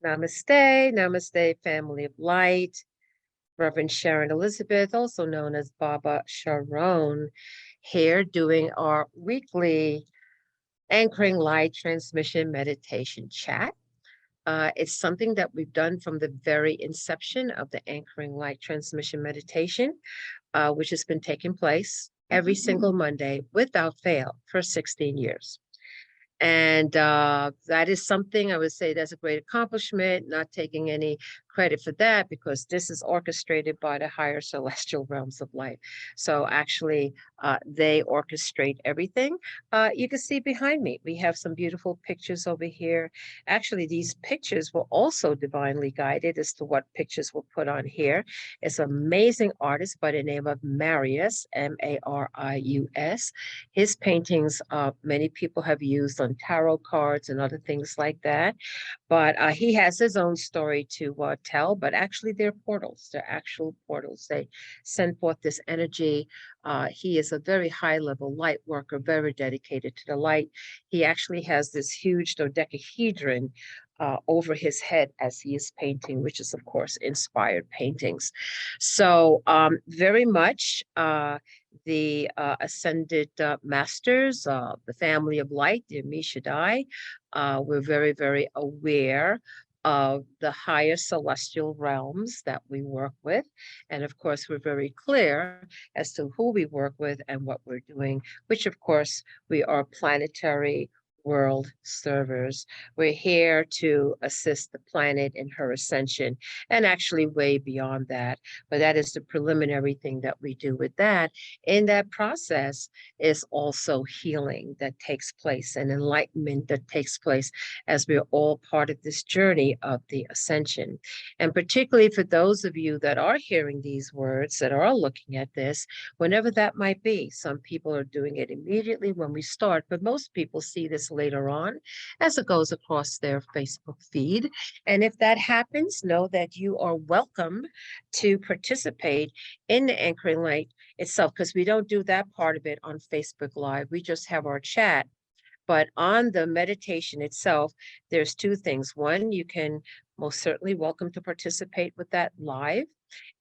Namaste, namaste, family of light. Reverend Sharon Elizabeth, also known as Baba Sharone, here doing our weekly Anchoring Light Transmission Meditation Chat. It's something that we've done from the very inception of the Anchoring Light Transmission Meditation, which has been taking place every single Monday without fail for 16 years. And that is something I would say that's a great accomplishment, not taking any credit for that because this is orchestrated by the higher celestial realms of light. So actually, they orchestrate everything. You can see behind me, we have some beautiful pictures over here. Actually, these pictures were also divinely guided as to what pictures were put on here. It's an amazing artist by the name of Marius, Marius. His paintings, many people have used on tarot cards and other things like that. But he has his own story to tell, but actually they're portals. They're actual portals. They send forth this energy. He is a very high level light worker, very dedicated to the light. He actually has this huge dodecahedron over his head as he is painting, which is, of course, inspired paintings. So very much the ascended masters, the family of light, the Amishadai, we're very, very aware of the higher celestial realms that we work with. And of course, we're very clear as to who we work with and what we're doing, which of course, we are planetary world servers. We're here to assist the planet in her ascension and actually way beyond that. But that is the preliminary thing that we do with that. In that process is also healing that takes place and enlightenment that takes place as we're all part of this journey of the ascension. And particularly for those of you that are hearing these words, that are looking at this, whenever that might be, some people are doing it immediately when we start, but most people see this later on as it goes across their Facebook feed. And if that happens, know that you are welcome to participate in the Anchoring Light itself, because we don't do that part of it on Facebook Live. We just have our chat. But on the meditation itself, there's two things. One, you can most certainly welcome to participate with that live.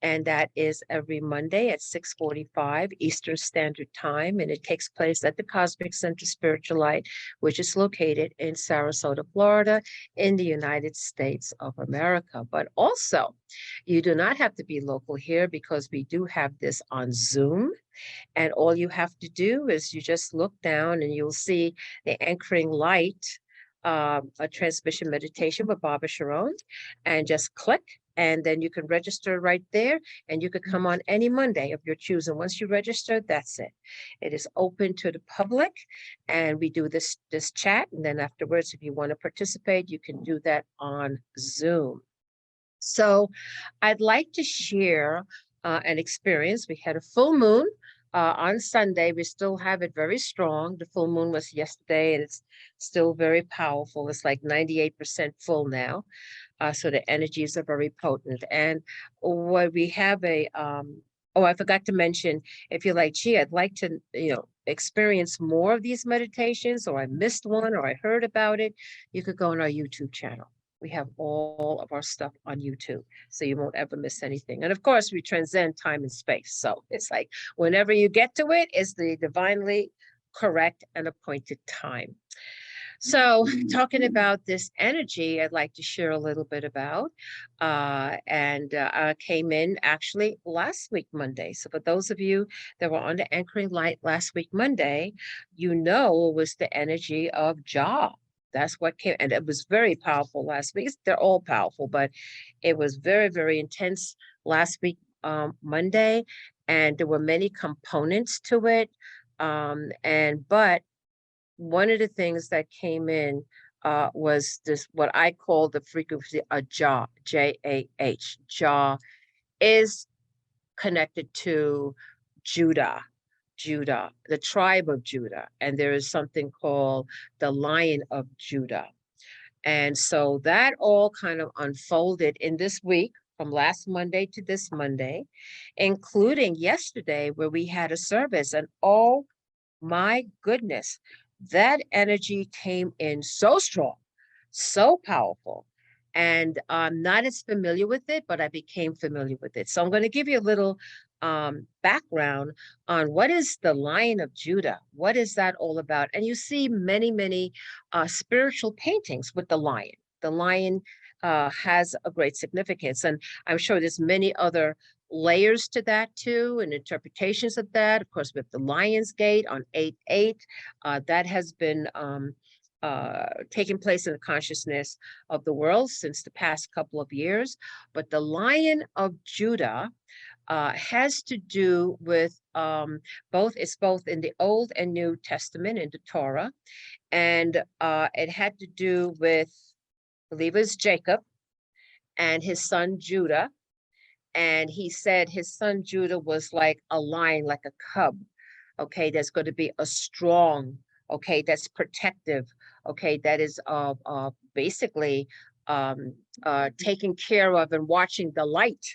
And that is every Monday at 6:45 Eastern Standard Time. And it takes place at the Cosmic Center Spiritual Light, which is located in Sarasota, Florida, in the United States of America. But also, you do not have to be local here because we do have this on Zoom. And all you have to do is you just look down and you'll see the Anchoring Light, a transmission meditation with Baba Sharone, and just click. And then you can register right there and you could come on any Monday of your choosing. Once you register, that's it. It is open to the public and we do this chat. And then afterwards, if you want to participate, you can do that on Zoom. So I'd like to share an experience. We had a full moon on Sunday. We still have it very strong. The full moon was yesterday and it's still very powerful. It's like 98% full now. So the energies are very potent. And what we have oh, I forgot to mention, if you're like, gee, I'd like to, experience more of these meditations, or I missed one, or I heard about it, you could go on our YouTube channel. We have all of our stuff on YouTube, so you won't ever miss anything. And of course, we transcend time and space. So it's like whenever you get to it, it's the divinely correct and appointed time. So talking about this energy, I'd like to share a little bit about, I came in actually last week, Monday. So for those of you that were on the Anchoring Light last week, Monday, it was the energy of Jah. That's what came, and it was very powerful last week. They're all powerful, but it was very, very intense last week, Monday, and there were many components to it. But one of the things that came in was this, what I call the frequency of Jah, J-A-H. Jah is connected to Judah, the tribe of Judah. And there is something called the Lion of Judah. And so that all kind of unfolded in this week from last Monday to this Monday, including yesterday where we had a service. And oh my goodness, that energy came in so strong, so powerful. and I'm not as familiar with it, but I became familiar with it. So I'm going to give you a little background on what is the Lion of Judah. What is that all about? And you see many, many spiritual paintings with the lion. The lion has a great significance, and I'm sure there's many other layers to that too, and interpretations of that. Of course, with the Lion's Gate on 8/8, that has been taking place in the consciousness of the world since the past couple of years. But the Lion of Judah has to do with it's both in the Old and New Testament in the Torah, and it had to do with, I believe it was Jacob and his son Judah. And he said his son Judah was like a lion, like a cub, okay, that's going to be a strong, okay, that's protective, okay, that is basically taking care of and watching the light,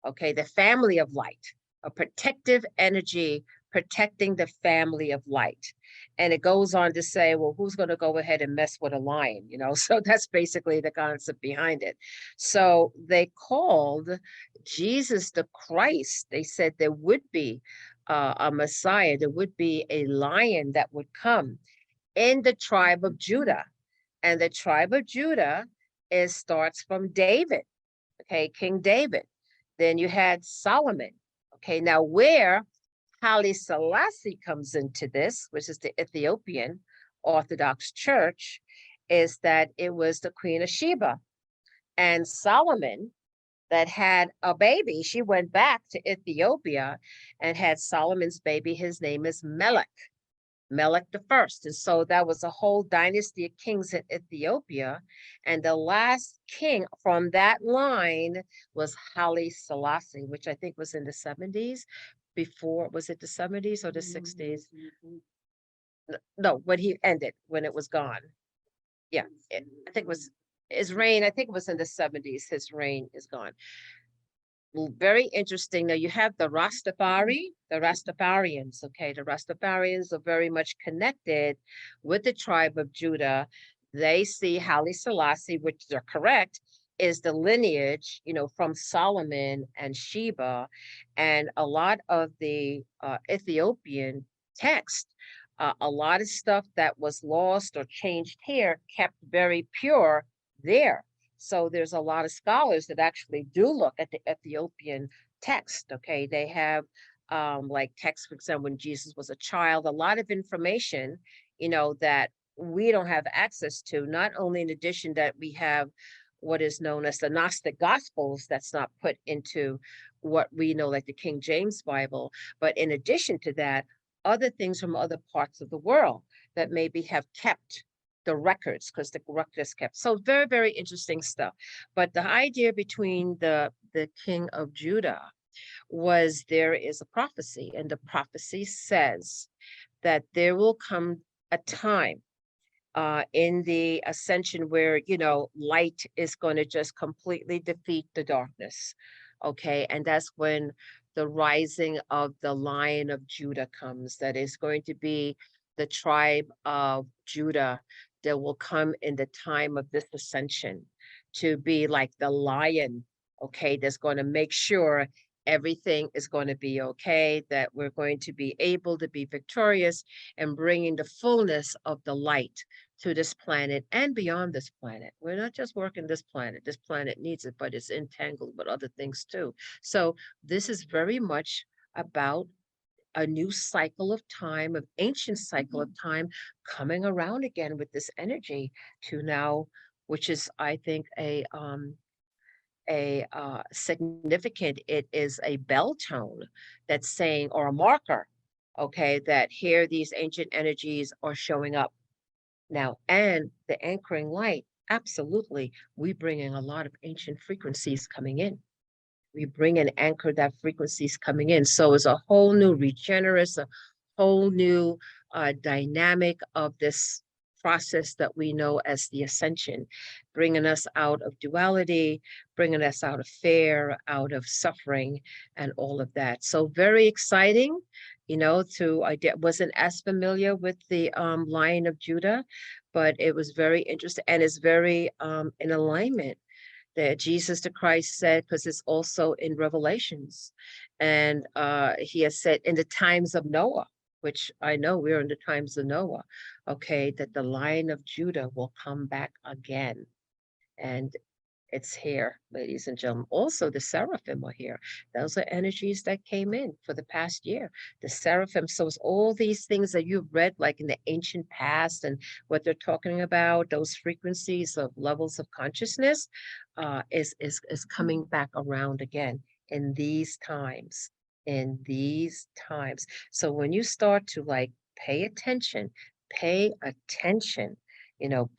okay, the family of light, a protective energy protecting the family of light. And it goes on to say, well, who's going to go ahead and mess with a lion? So that's basically the concept behind it. So they called Jesus the Christ. They said there would be a Messiah, there would be a lion that would come in the tribe of Judah. And the tribe of Judah starts from David, okay, King David. Then you had Solomon. Okay, now where Haile Selassie comes into this, which is the Ethiopian Orthodox Church, is that it was the Queen of Sheba. And Solomon, that had a baby, she went back to Ethiopia and had Solomon's baby. His name is Melech the first. And so that was a whole dynasty of kings in Ethiopia. And the last king from that line was Haile Selassie, which I think was in the 70s. Before, was it the 70s or the 60s? No, when he ended, when it was gone. Yeah, I think it was his reign. I think it was in the 70s. His reign is gone. Very interesting. Now you have the Rastafarians, okay? The Rastafarians are very much connected with the tribe of Judah. They see Haile Selassie, which they're correct, is the lineage, from Solomon and Sheba. And a lot of the Ethiopian text, a lot of stuff that was lost or changed here, kept very pure there. So there's a lot of scholars that actually do look at the Ethiopian text. Okay, they have like text, for example, when Jesus was a child, a lot of information, that we don't have access to. Not only in addition that we have what is known as the Gnostic Gospels, that's not put into what we know, like the King James Bible, but in addition to that, other things from other parts of the world that maybe have kept the records, because the records kept. So very, very interesting stuff. But the idea between the king of Judah was there is a prophecy, and the prophecy says that there will come a time in the ascension where, light is going to just completely defeat the darkness. Okay. And that's when the rising of the Lion of Judah comes. That is going to be the tribe of Judah that will come in the time of this ascension to be like the lion. Okay. That's going to make sure everything is going to be okay, that we're going to be able to be victorious and bringing the fullness of the light to this planet and beyond this planet. We're not just working this planet. This planet needs it, but it's entangled with other things too. So this is very much about a new cycle of time, of ancient cycle of time coming around again with this energy to now, which is, I think, a significant, it is a bell tone that's saying, or a marker, okay, that here these ancient energies are showing up now. And the anchoring light, absolutely, we bring in a lot of ancient frequencies coming in. We bring and anchor that frequencies coming in. So it's a whole new regenerous, a whole new dynamic of this process that we know as the ascension, bringing us out of duality, bringing us out of fear, out of suffering, and all of that. So very exciting, I wasn't as familiar with the Lion of Judah, but it was very interesting, and it's very in alignment that Jesus the Christ said, because it's also in Revelations. And he has said in the times of Noah, which I know we're in the times of Noah, okay, that the Lion of Judah will come back again. And it's here, ladies and gentlemen. Also, the seraphim are here. Those are energies that came in for the past year. The seraphim. So it's all these things that you've read, like in the ancient past, and what they're talking about, those frequencies of levels of consciousness, is coming back around again in these times. In these times. So when you start to like pay attention,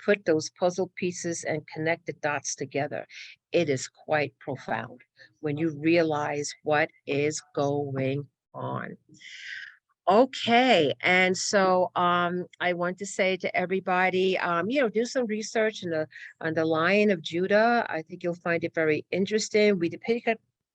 put those puzzle pieces and connect the dots together. It is quite profound when you realize what is going on. Okay, and so I want to say to everybody, do some research on the Lion of Judah. I think you'll find it very interesting.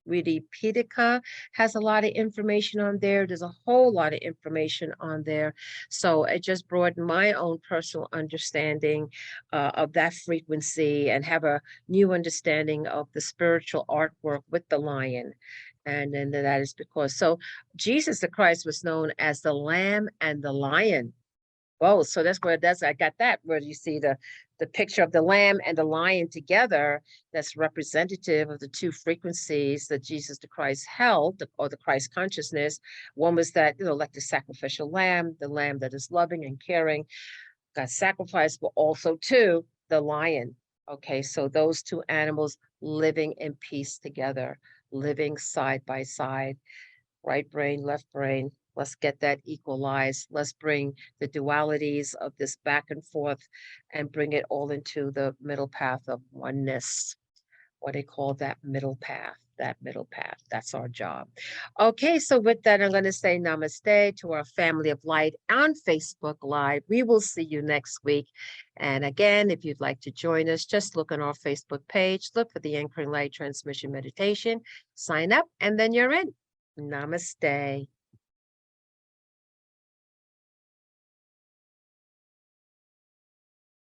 Wikipedia has a lot of information on there. There's a whole lot of information on there. So it just broadened my own personal understanding of that frequency and have a new understanding of the spiritual artwork with the lion. And then that is because, so Jesus the Christ was known as the Lamb and the Lion. Oh, so I got that, where you see the picture of the lamb and the lion together. That's representative of the two frequencies that Jesus the Christ held, or the Christ consciousness. One was that, like the sacrificial lamb, the lamb that is loving and caring, got sacrificed, but also too, the lion. Okay, so those two animals living in peace together, living side by side, right brain, left brain. Let's get that equalized. Let's bring the dualities of this back and forth and bring it all into the middle path of oneness. What they call that middle path. That's our job. Okay, so with that, I'm going to say namaste to our family of light on Facebook Live. We will see you next week. And again, if you'd like to join us, just look on our Facebook page, look for the Anchoring Light Transmission Meditation, sign up, and then you're in. Namaste.